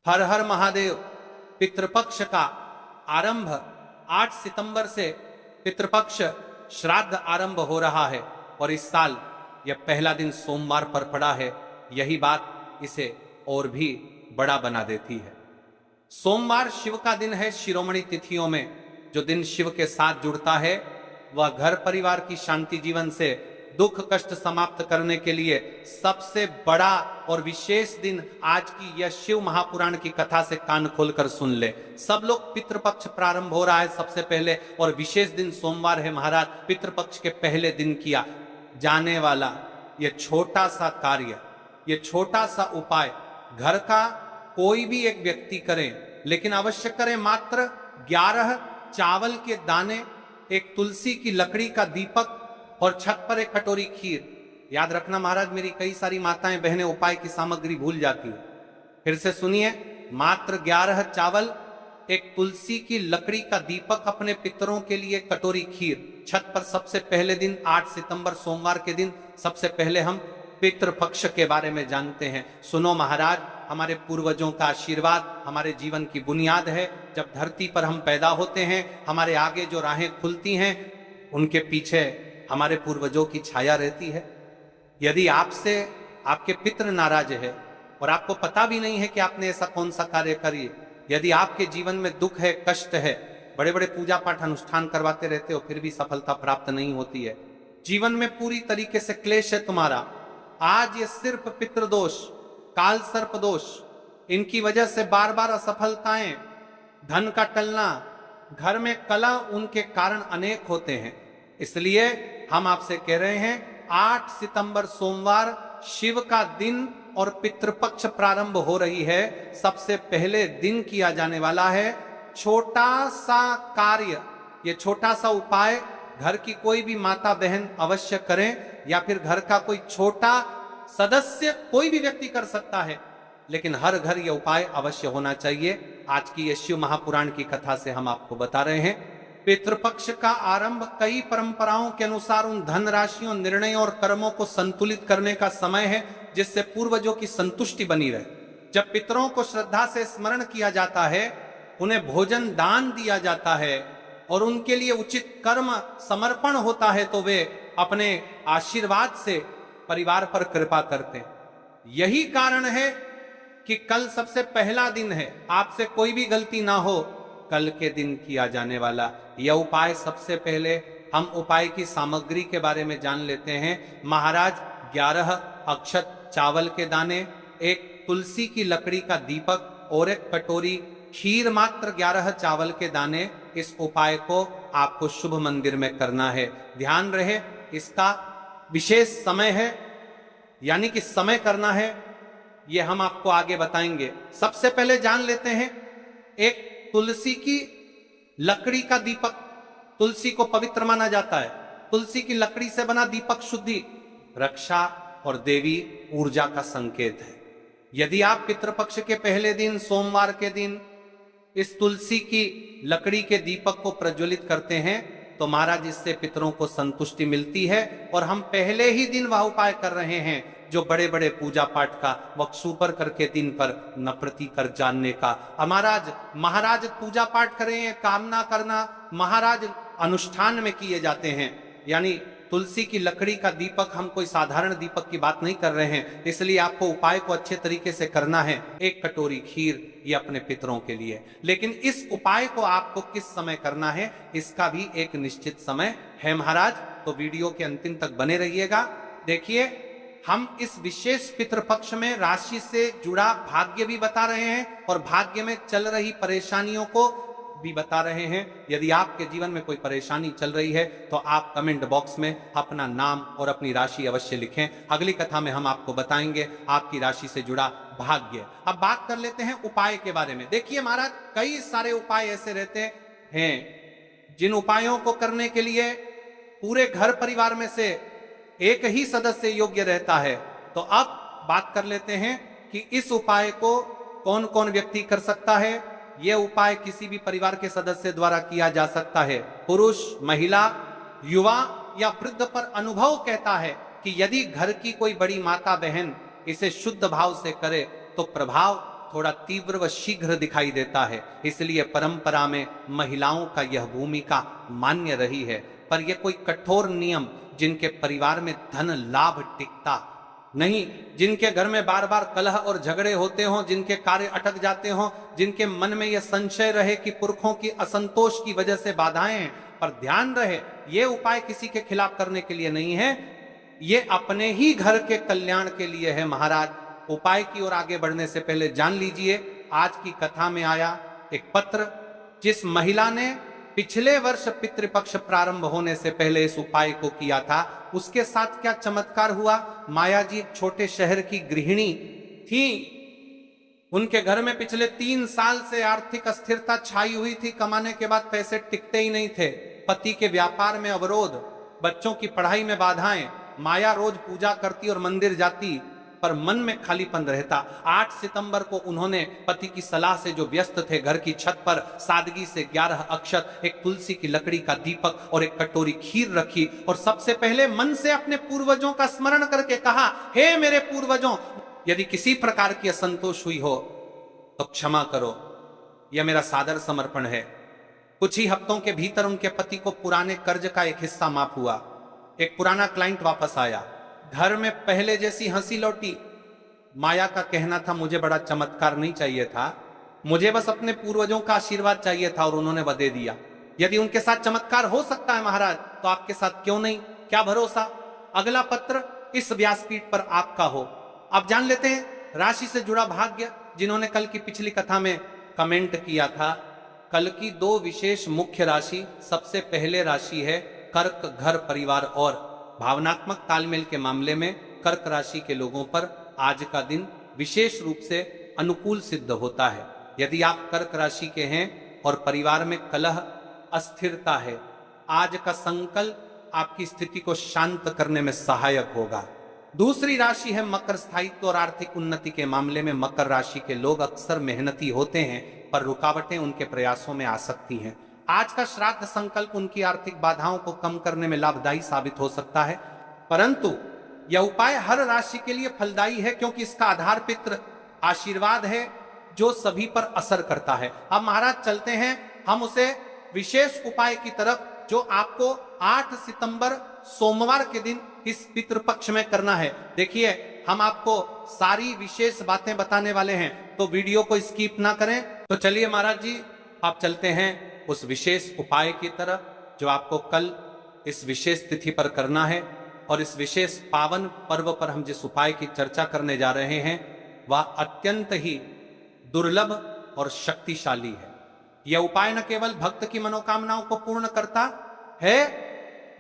हर हर महादेव। पितृपक्ष का आरंभ 8 सितंबर से पितृपक्ष श्राद्ध आरंभ हो रहा है और इस साल यह पहला दिन सोमवार पर पड़ा है। यही बात इसे और भी बड़ा बना देती है। सोमवार शिव का दिन है। शिरोमणि तिथियों में जो दिन शिव के साथ जुड़ता है वह घर परिवार की शांति जीवन से दुख कष्ट समाप्त करने के लिए सबसे बड़ा और विशेष दिन आज की यह शिव महापुराण की कथा से कान खोलकर सुन ले। सब लोग पितृपक्ष प्रारंभ हो रहा है सबसे पहले और विशेष दिन सोमवार है महाराज। पितृपक्ष के पहले दिन किया जाने वाला यह छोटा सा कार्य, यह छोटा सा उपाय घर का कोई भी एक व्यक्ति करे, लेकिन अवश्य करें। मात्र 11 चावल के दाने, एक तुलसी की लकड़ी का दीपक और छत पर एक कटोरी खीर। याद रखना महाराज, मेरी कई सारी माताएं बहनें उपाय की सामग्री भूल जाती है। फिर से सुनिए, मात्र 11 चावल, एक तुलसी की लकड़ी का दीपक, अपने पितरों के लिए कटोरी खीर। छत पर सबसे पहले दिन 8 सितंबर सोमवार के दिन सबसे पहले हम पितृपक्ष के बारे में जानते हैं। सुनो महाराज, हमारे पूर्वजों का आशीर्वाद हमारे जीवन की बुनियाद है। जब धरती पर हम पैदा होते हैं, हमारे आगे जो राहें खुलती हैं उनके पीछे हमारे पूर्वजों की छाया रहती है। यदि आपसे आपके पितृ नाराज है और आपको पता भी नहीं है कि आपने ऐसा कौन सा कार्य करिए, यदि आपके जीवन में दुख है, कष्ट है, बड़े बड़े पूजा पाठ अनुष्ठान करवाते रहते हो फिर भी सफलता प्राप्त नहीं होती है, जीवन में पूरी तरीके से क्लेश है तुम्हारा, आज ये सिर्फ पितृदोष, काल सर्प दोष, इनकी वजह से बार बार असफलताएं, धन का टलना, घर में कलह, उनके कारण अनेक होते हैं। इसलिए हम आपसे कह रहे हैं 8 सितंबर सोमवार शिव का दिन और पितृपक्ष प्रारंभ हो रही है। सबसे पहले दिन किया जाने वाला है छोटा सा कार्य। ये छोटा सा उपाय घर की कोई भी माता बहन अवश्य करें, या फिर घर का कोई छोटा सदस्य कोई भी व्यक्ति कर सकता है, लेकिन हर घर यह उपाय अवश्य होना चाहिए। आज की ये शिव महापुराण की कथा से हम आपको बता रहे हैं। पितृपक्ष का आरंभ कई परंपराओं के अनुसार उन धन राशियों, निर्णयों और कर्मों को संतुलित करने का समय है जिससे पूर्वजों की संतुष्टि बनी रहे। जब पितरों को श्रद्धा से स्मरण किया जाता है, उन्हें भोजन दान दिया जाता है और उनके लिए उचित कर्म समर्पण होता है, तो वे अपने आशीर्वाद से परिवार पर कृपा करते हैं। यही कारण है कि कल सबसे पहला दिन है। आपसे कोई भी गलती ना हो, कल के दिन किया जाने वाला यह उपाय, सबसे पहले हम उपाय की सामग्री के बारे में जान लेते हैं। महाराज 11 अक्षत चावल के दाने, एक तुलसी की लकड़ी का दीपक और एक कटोरी खीर, मात्र 11 चावल के दाने। इस उपाय को आपको शुभ मंदिर में करना है। ध्यान रहे, इसका विशेष समय है, यानी कि समय करना है, यह हम आपको आगे बताएंगे। सबसे पहले जान लेते हैं, एक तुलसी की लकड़ी का दीपक। तुलसी को पवित्र माना जाता है। तुलसी की लकड़ी से बना दीपक शुद्धि, रक्षा और देवी ऊर्जा का संकेत है। यदि आप पितृपक्ष के पहले दिन सोमवार के दिन इस तुलसी की लकड़ी के दीपक को प्रज्वलित करते हैं तो महाराज इससे पितरों को संतुष्टि मिलती है। और हम पहले ही दिन वह उपाय कर रहे हैं जो बड़े बड़े पूजा पाठ का वक्सूपर करके दिन पर नप्रति कर जानने का। महाराज पूजा पाठ करें, कामना करना महाराज अनुष्ठान में किए जाते हैं। यानी तुलसी की लकड़ी का दीपक, हम कोई साधारण दीपक की बात नहीं कर रहे हैं, इसलिए आपको उपाय को अच्छे तरीके से करना है। एक कटोरी खीर, ये अपने पितरों के लिए। लेकिन इस उपाय को आपको किस समय करना है, इसका भी एक निश्चित समय है महाराज, तो वीडियो के अंतिम तक बने रहिएगा। देखिए, हम इस विशेष पितृपक्ष में राशि से जुड़ा भाग्य भी बता रहे हैं और भाग्य में चल रही परेशानियों को भी बता रहे हैं। यदि आपके जीवन में कोई परेशानी चल रही है तो आप कमेंट बॉक्स में अपना नाम और अपनी राशि अवश्य लिखें। अगली कथा में हम आपको बताएंगे आपकी राशि से जुड़ा भाग्य। अब बात कर लेते हैं उपाय के बारे में। देखिए महाराज, कई सारे उपाय ऐसे रहते हैं जिन उपायों को करने के लिए पूरे घर परिवार में से एक ही सदस्य योग्य रहता है। तो अब बात कर लेते हैं कि इस उपाय को कौन कौन व्यक्ति कर सकता है। यह उपाय किसी भी परिवार के सदस्य द्वारा किया जा सकता है। पुरुष, महिला, युवा या वृद्ध पर अनुभव कहता है कि यदि घर की कोई बड़ी माता बहन इसे शुद्ध भाव से करे तो प्रभाव थोड़ा तीव्र व शीघ्र दिखाई देता है, इसलिए परंपरा में महिलाओं का यह भूमिका मान्य रही है। पर यह कोई कठोर नियम जिनके परिवार में धन लाभ टिकता नहीं, जिनके घर में बार बार कलह और झगड़े होते हों, जिनके कार्य अटक जाते हों, जिनके मन में यह संशय रहे कि पुरखों की असंतोष की वजह से बाधाएं हैं। पर ध्यान रहे, ये उपाय किसी के खिलाफ करने के लिए नहीं है, ये अपने ही घर के कल्याण के लिए है महाराज। उपाय की ओर आगे बढ़ने से पहले जान लीजिए, आज की कथा में आया एक पत्र, जिस महिला ने पिछले वर्ष पितृपक्ष प्रारंभ होने से पहले इस उपाय को किया था, उसके साथ क्या चमत्कार हुआ। माया जी एक छोटे शहर की गृहिणी थी। उनके घर में पिछले 3 साल से आर्थिक अस्थिरता छाई हुई थी। कमाने के बाद पैसे टिकते ही नहीं थे। पति के व्यापार में अवरोध, बच्चों की पढ़ाई में बाधाएं। माया रोज पूजा करती और मंदिर जाती, पर मन में खालीपन रहता। 8 सितंबर को उन्होंने पति की सलाह से, जो व्यस्त थे, घर की छत पर सादगी से 11 अक्षत, एक तुलसी की लकड़ी का दीपक और एक कटोरी खीर रखी और सबसे पहले मन से अपने पूर्वजों का स्मरण करके कहा, हे मेरे पूर्वजों, यदि किसी प्रकार की असंतोष हुई हो तो क्षमा करो, यह मेरा सादर समर्पण है। कुछ ही हफ्तों के भीतर उनके पति को पुराने कर्ज का एक हिस्सा माफ हुआ। एक पुराना क्लाइंट वापस आया, घर में पहले जैसी हंसी लौटी। माया का कहना था, मुझे बड़ा चमत्कार नहीं चाहिए था, मुझे बस अपने पूर्वजों का आशीर्वाद चाहिए था, और उन्होंने वह दे दिया। यदि उनके साथ चमत्कार हो सकता है महाराज, तो आपके साथ क्यों नहीं? क्या भरोसा। अगला पत्र इस व्यासपीठ पर आपका हो। आप जान लेते हैं राशि से जुड़ा भाग्य, जिन्होंने कल की पिछली कथा में कमेंट किया था। कल की 2 विशेष मुख्य राशि, सबसे पहले राशि है कर्क, घर परिवार और भावनात्मक तालमेल के मामले में कर्क राशि के लोगों पर आज का दिन विशेष रूप से अनुकूल सिद्ध होता है। यदि आप कर्क राशि के हैं और परिवार में कलह, अस्थिरता है, आज का संकल्प आपकी स्थिति को शांत करने में सहायक होगा। दूसरी राशि है मकर, स्थायित्व और आर्थिक उन्नति के मामले में मकर राशि के लोग अक्सर मेहनती होते हैं, पर रुकावटें उनके प्रयासों में आ सकती हैं। आज का श्राद्ध संकल्प उनकी आर्थिक बाधाओं को कम करने में लाभदायी साबित हो सकता है, परंतु यह उपाय हर राशि के लिए फलदायी है, क्योंकि इसका आधार पितृ आशीर्वाद है, जो सभी पर असर करता है। अब महाराज चलते हैं हम उसे विशेष उपाय की तरफ, जो आपको 8 सितंबर सोमवार के दिन इस पितृपक्ष में करना है। देखिए, हम आपको सारी विशेष बातें बताने वाले हैं, तो वीडियो को स्किप ना करें। तो चलिए महाराज जी, आप चलते हैं उस विशेष उपाय की तरफ, जो आपको कल इस विशेष तिथि पर करना है। और इस विशेष पावन पर्व पर हम जिस उपाय की चर्चा करने जा रहे हैं, वह अत्यंत ही दुर्लभ और शक्तिशाली है। यह उपाय न केवल भक्त की मनोकामनाओं को पूर्ण करता है,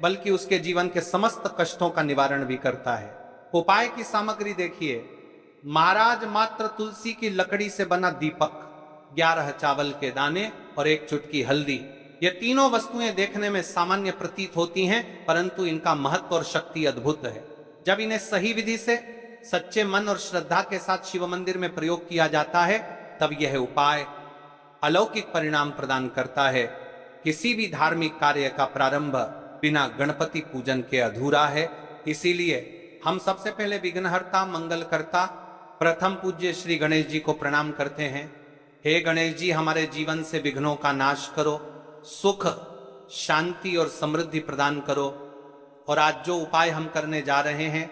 बल्कि उसके जीवन के समस्त कष्टों का निवारण भी करता है। उपाय की सामग्री देखिए, महाराज मात्र तुलसी की लकड़ी से बना दीपक, 11 चावल के दाने और 1 चुटकी हल्दी। ये तीनों वस्तुएं देखने में सामान्य प्रतीत होती हैं, परंतु इनका महत्व और शक्ति अद्भुत है। जब इन्हें सही विधि से, सच्चे मन और श्रद्धा के साथ शिव मंदिर में प्रयोग किया जाता है, तब यह उपाय अलौकिक परिणाम प्रदान करता है। किसी भी धार्मिक कार्य का प्रारंभ बिना गणपति पूजन के अधूरा है। इसीलिए हम सबसे पहले विघ्नहर्ता, मंगलकर्ता, प्रथम पूज्य श्री गणेश जी को प्रणाम करते हैं। हे गणेश जी, हमारे जीवन से विघ्नों का नाश करो, सुख, शांति और समृद्धि प्रदान करो। और आज जो उपाय हम करने जा रहे हैं,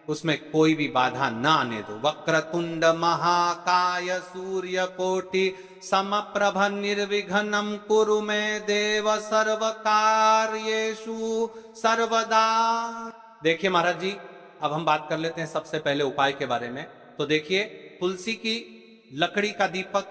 उसमें कोई भी बाधा न आने दो। वक्रतुंड महाकाय सूर्यकोटि समप्रभ निर्विघ्नं कुरु मे देव सर्वकार्येषु सर्वदा। देखिए महाराज जी, अब हम बात कर लेते हैं सबसे पहले उपाय के बारे में। तो देखिए, तुलसी की लकड़ी का दीपक,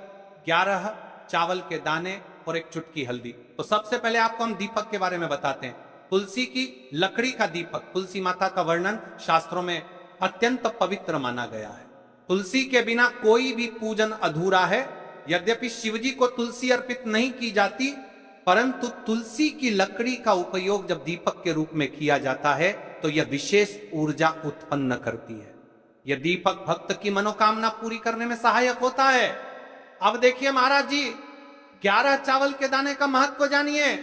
11 चावल के दाने और 1 चुटकी हल्दी। तो सबसे पहले आपको हम दीपक के बारे में बताते हैं। तुलसी की लकड़ी का दीपक, तुलसी माता का वर्णन शास्त्रों में अत्यंत पवित्र माना गया है। तुलसी के बिना कोई भी पूजन अधूरा है। यद्यपि शिवजी को तुलसी अर्पित नहीं की जाती, परंतु तुलसी की लकड़ी का उपयोग जब दीपक के रूप में किया जाता है, तो यह विशेष ऊर्जा उत्पन्न करती है। यह दीपक भक्त की मनोकामना पूरी करने में सहायक होता है। अब देखिए महाराज जी, 11 चावल के दाने का महत्व जानिए।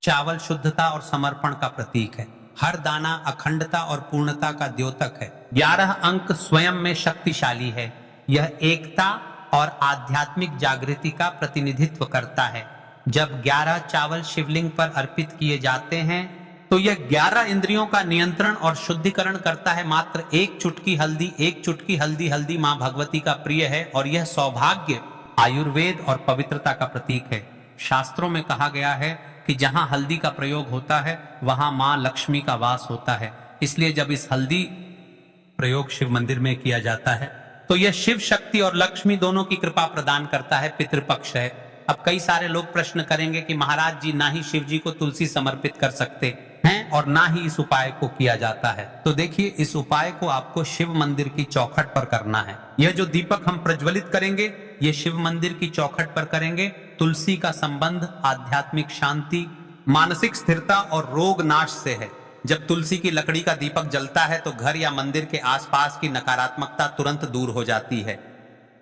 चावल शुद्धता और समर्पण का प्रतीक है। हर दाना अखंडता और पूर्णता का द्योतक है। 11 अंक स्वयं में शक्तिशाली है। यह एकता, और आध्यात्मिक जागृति का प्रतिनिधित्व करता है। जब 11 चावल शिवलिंग पर अर्पित किए जाते हैं तो यह 11 इंद्रियों का नियंत्रण और शुद्धिकरण करता है। मात्र एक चुटकी हल्दी हल्दी मां भगवती का प्रिय है और यह सौभाग्य, आयुर्वेद और पवित्रता का प्रतीक है। शास्त्रों में कहा गया है कि जहां हल्दी का प्रयोग होता है वहां मां लक्ष्मी का वास होता है। इसलिए जब इस हल्दी प्रयोग शिव मंदिर में किया जाता है तो यह शिव शक्ति और लक्ष्मी दोनों की कृपा प्रदान करता है। पितृपक्ष है। अब कई सारे लोग प्रश्न करेंगे कि महाराज जी, ना ही शिव जी को तुलसी समर्पित कर सकते हैं और ना ही इस उपाय को किया जाता है। तो देखिए, इस उपाय को आपको शिव मंदिर की चौखट पर करना है। यह जो दीपक हम प्रज्वलित करेंगे ये शिव मंदिर की चौखट पर करेंगे। तुलसी का संबंध आध्यात्मिक शांति, मानसिक स्थिरता और रोग नाश से है। जब तुलसी की लकड़ी का दीपक जलता है तो घर या मंदिर के आसपास की नकारात्मकता तुरंत दूर हो जाती है।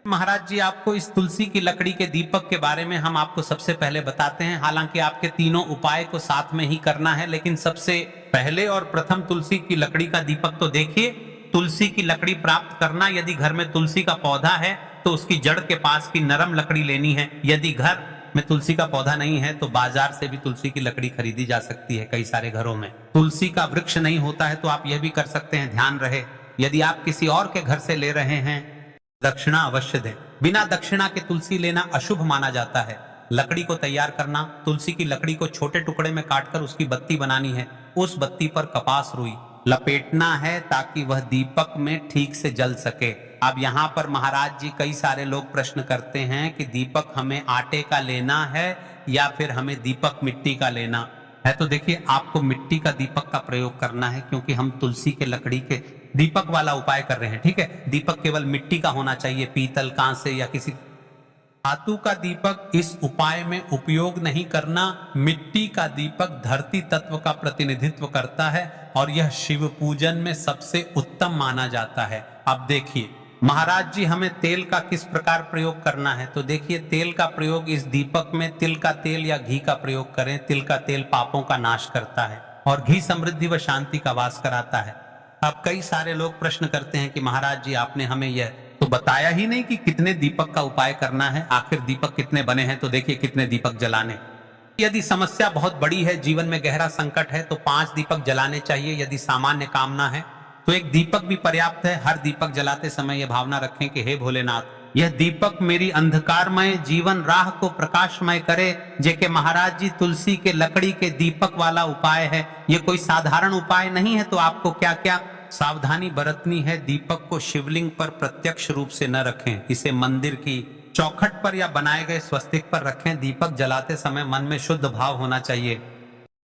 महाराज जी, आपको इस तुलसी की लकड़ी के दीपक के बारे में हम आपको सबसे पहले बताते हैं। हालांकि आपके तीनों उपाय को साथ में ही करना है, लेकिन सबसे पहले और प्रथम तुलसी की लकड़ी का दीपक तो देखिए। तुलसी की लकड़ी प्राप्त करना, यदि घर में तुलसी का पौधा है तो उसकी जड़ के पास की नरम लकड़ी लेनी है। यदि घर में तुलसी का पौधा नहीं है तो बाजार से भी तुलसी की लकड़ी खरीदी जा सकती है। कई सारे घरों में तुलसी का वृक्ष नहीं होता है तो आप यह भी कर सकते हैं, ध्यान रहे, यदि आप किसी और के घर से ले रहे हैं दक्षिणा अवश्य दें। बिना दक्षिणा के तुलसी लेना अशुभ माना जाता है। लकड़ी को तैयार करना, तुलसी की लकड़ी को छोटे टुकड़े में काटकर उसकी बत्ती बनानी है। उस बत्ती पर कपास रुई लपेटना है ताकि वह दीपक में ठीक से जल सके। अब यहाँ पर महाराज जी, कई सारे लोग प्रश्न करते हैं कि दीपक हमें आटे का लेना है या फिर हमें दीपक मिट्टी का लेना है। तो देखिए, आपको मिट्टी का दीपक का प्रयोग करना है क्योंकि हम तुलसी के लकड़ी के दीपक वाला उपाय कर रहे हैं। ठीक है, दीपक केवल मिट्टी का होना चाहिए, पीतल, कांसे या किसी धातु का दीपक इस उपाय में उपयोग नहीं करना। मिट्टी का दीपक धरती तत्व का प्रतिनिधित्व करता है और यह शिव पूजन में सबसे उत्तम माना जाता है। अब देखिए महाराज जी, हमें तेल का किस प्रकार प्रयोग करना है। तो देखिए, तेल का प्रयोग इस दीपक में तिल का तेल या घी का प्रयोग करें। तिल का तेल पापों का नाश करता है और घी समृद्धि व शांति का वास कराता है। अब कई सारे लोग प्रश्न करते हैं कि महाराज जी, आपने हमें यह तो बताया ही नहीं कि कितने दीपक का उपाय करना है। आखिर दीपक कितने बने हैं, तो देखिए कितने दीपक जलाने। यदि समस्या बहुत बड़ी है, जीवन में गहरा संकट है, तो 5 दीपक जलाने चाहिए। यदि सामान्य कामना है तो एक दीपक भी पर्याप्त है। हर दीपक जलाते समय यह भावना रखें कि हे भोलेनाथ, यह दीपक मेरी अंधकारमय जीवन राह को प्रकाशमय करे। जेके महाराज जी, तुलसी के लकड़ी के दीपक वाला उपाय है, यह कोई साधारण उपाय नहीं है। तो आपको क्या क्या सावधानी बरतनी है। दीपक को शिवलिंग पर प्रत्यक्ष रूप से न रखें, इसे मंदिर की चौखट पर या बनाए गए स्वस्तिक पर रखें। दीपक जलाते समय मन में शुद्ध भाव होना चाहिए।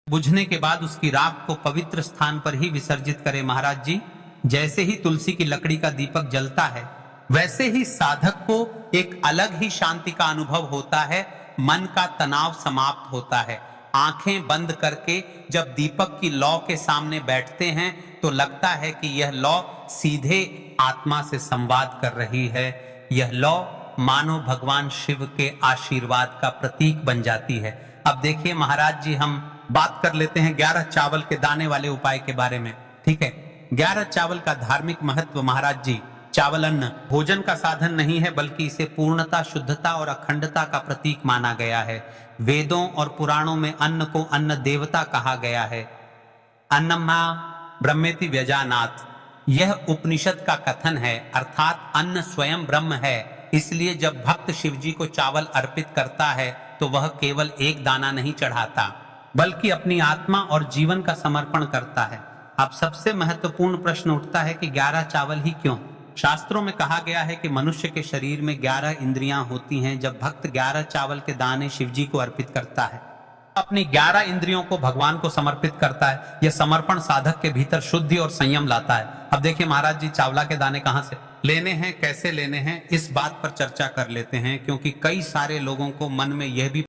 बुझने के बाद उसकी राख को पवित्र स्थान पर ही विसर्जित करें। महाराज जी, जैसे ही तुलसी की लकड़ी का दीपक जलता है वैसे ही साधक को एक अलग ही शांति का अनुभव होता है। मन का तनाव समाप्त होता है। आंखें बंद करके जब दीपक की लौ के सामने बैठते हैं तो लगता है कि यह लौ सीधे आत्मा से संवाद कर रही है। यह लौ मानो भगवान शिव के आशीर्वाद का प्रतीक बन जाती है। अब देखिए महाराज जी, हम बात कर लेते हैं 11 चावल के दाने वाले उपाय के बारे में। ठीक है, 11 चावल का धार्मिक महत्व। महाराज जी, चावल अन्न भोजन का साधन नहीं है, बल्कि इसे पूर्णता, शुद्धता और अखंडता का प्रतीक माना गया है। वेदों और पुराणों में अन्न को अन्न देवता कहा गया है। अन्नमा ब्रह्मेति व्यजानात्, यह उपनिषद का कथन है, अर्थात अन्न स्वयं ब्रह्म है। इसलिए जब भक्त शिव जी को चावल अर्पित करता है तो वह केवल एक दाना नहीं चढ़ाता, बल्कि अपनी आत्मा और जीवन का समर्पण करता है। अब सबसे महत्वपूर्ण प्रश्न उठता है कि 11 चावल ही क्यों? शास्त्रों में कहा गया है कि मनुष्य के शरीर में 11 इंद्रियां होती हैं। जब भक्त 11 चावल के दाने शिव जी को अर्पित करता है, अपनी 11 इंद्रियों को भगवान को समर्पित करता है। यह समर्पण साधक के भीतर शुद्धि और संयम लाता है। अब देखिए महाराज जी, चावला के दाने कहां से लेने हैं, कैसे लेने हैं, इस बात पर चर्चा कर लेते हैं, क्योंकि कई सारे लोगों को मन में यह भी